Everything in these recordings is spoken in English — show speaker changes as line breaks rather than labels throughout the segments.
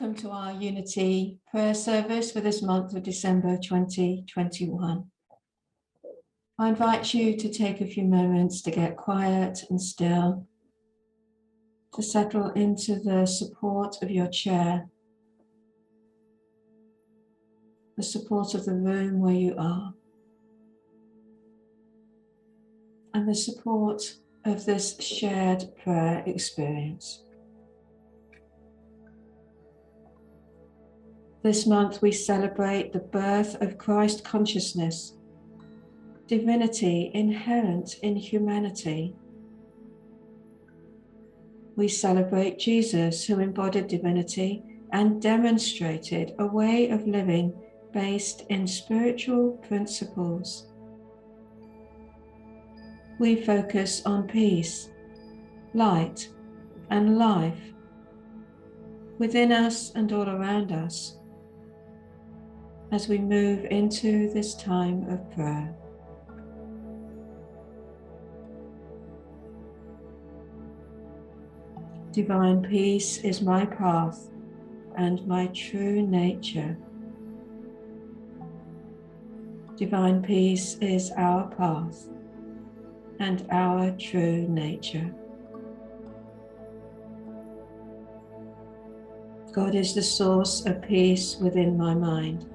Welcome to our Unity prayer service for this month of December 2021. I invite you to take a few moments to get quiet and still, to settle into the support of your chair, the support of the room where you are, and the support of this shared prayer experience. This month we celebrate the birth of Christ consciousness, divinity inherent in humanity. We celebrate Jesus, who embodied divinity and demonstrated a way of living based in spiritual principles. We focus on peace, light, and life within us and all around us as we move into this time of prayer. Divine peace is my path and my true nature. Divine peace is our path and our true nature. God is the source of peace within my mind.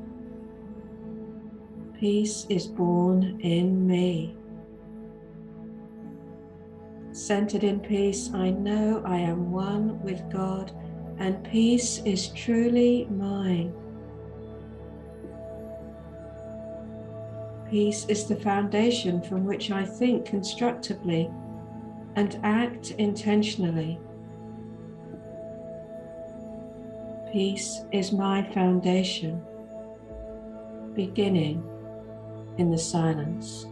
Peace is born in me. Centered in peace, I know I am one with God, and peace is truly mine. Peace is the foundation from which I think constructively and act intentionally. Peace is my foundation, beginning in the silence.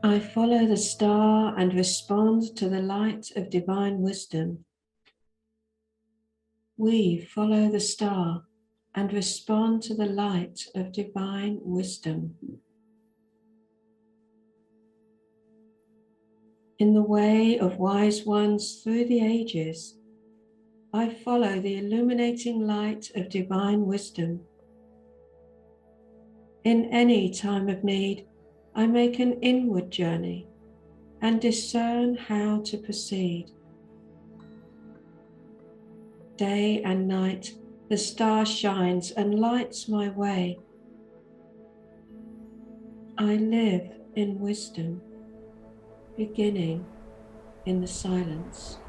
I follow the star and respond to the light of divine wisdom. We follow the star and respond to the light of divine wisdom. In the way of wise ones through the ages, I follow the illuminating light of divine wisdom. In any time of need, I make an inward journey and discern how to proceed. Day and night, the star shines and lights my way. I live in wisdom, beginning in the silence.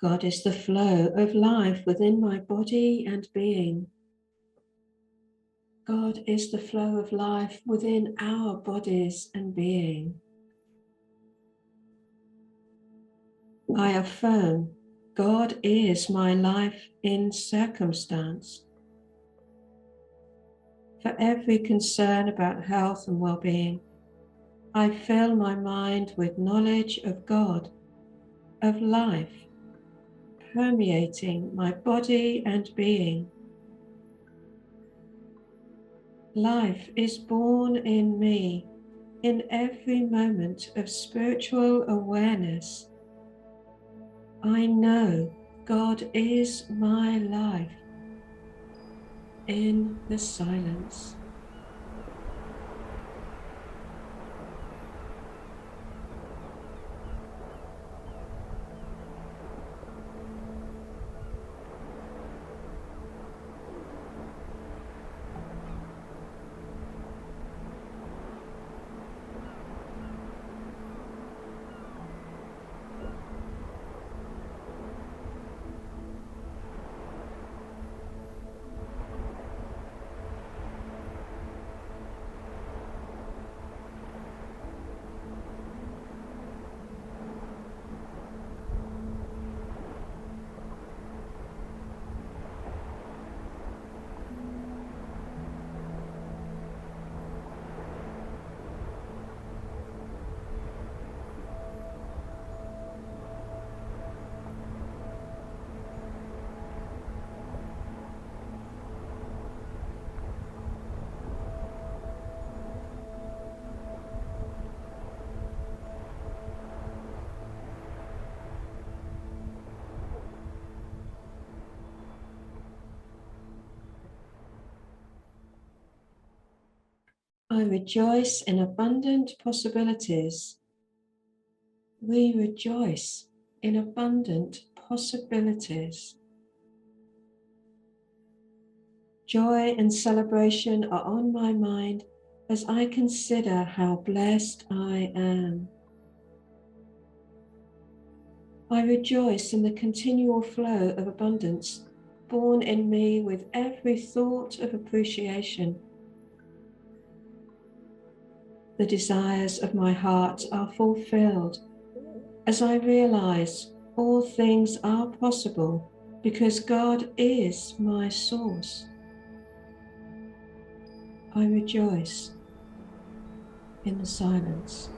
God is the flow of life within my body and being. God is the flow of life within our bodies and being. I affirm God is my life in circumstance. For every concern about health and well-being, I fill my mind with knowledge of God, of life, permeating my body and being. Life is born in me in every moment of spiritual awareness. I know God is my life in the silence. I rejoice in abundant possibilities. We rejoice in abundant possibilities. Joy and celebration are on my mind as I consider how blessed I am. I rejoice in the continual flow of abundance born in me with every thought of appreciation. The desires of my heart are fulfilled as I realize all things are possible because God is my source. I rejoice in the silence.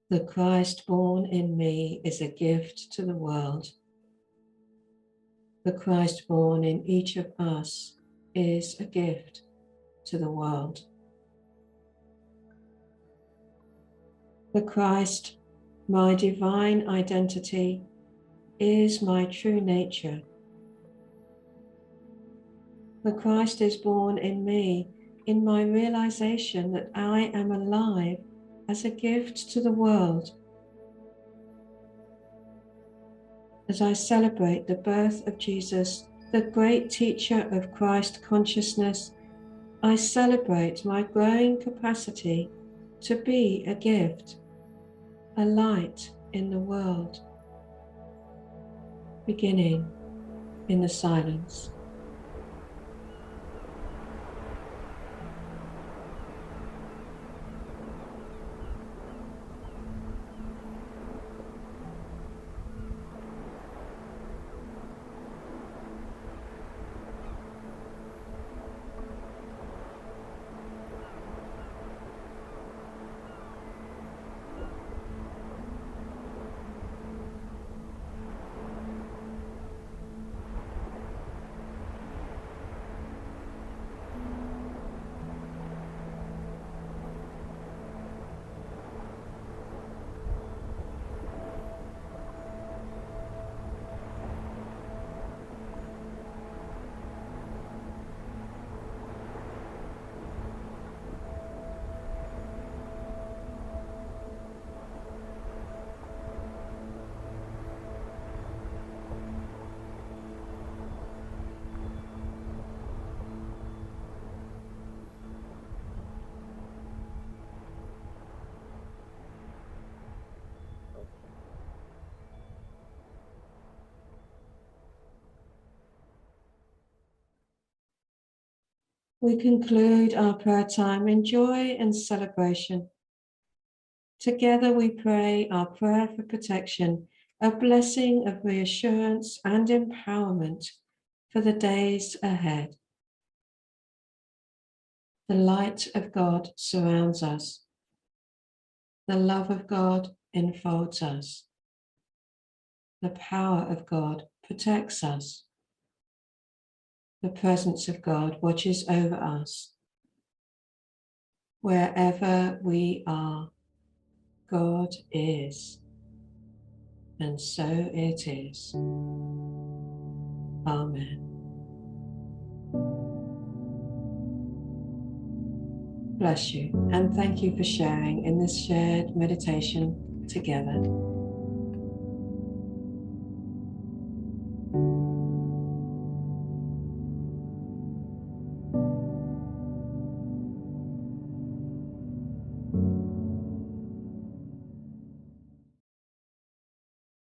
The Christ born in me is a gift to the world. The Christ born in each of us is a gift to the world. The Christ, my divine identity, is my true nature. The Christ is born in me in my realization that I am alive as a gift to the world. As I celebrate the birth of Jesus, the great teacher of Christ consciousness, I celebrate my growing capacity to be a gift, a light in the world, beginning in the silence. We conclude our prayer time in joy and celebration. Together we pray our prayer for protection, a blessing of reassurance and empowerment for the days ahead. The light of God surrounds us. The love of God enfolds us. The power of God protects us. The presence of God watches over us. Wherever we are, God is. And so it is. Amen. Bless you, and thank you for sharing in this shared meditation together.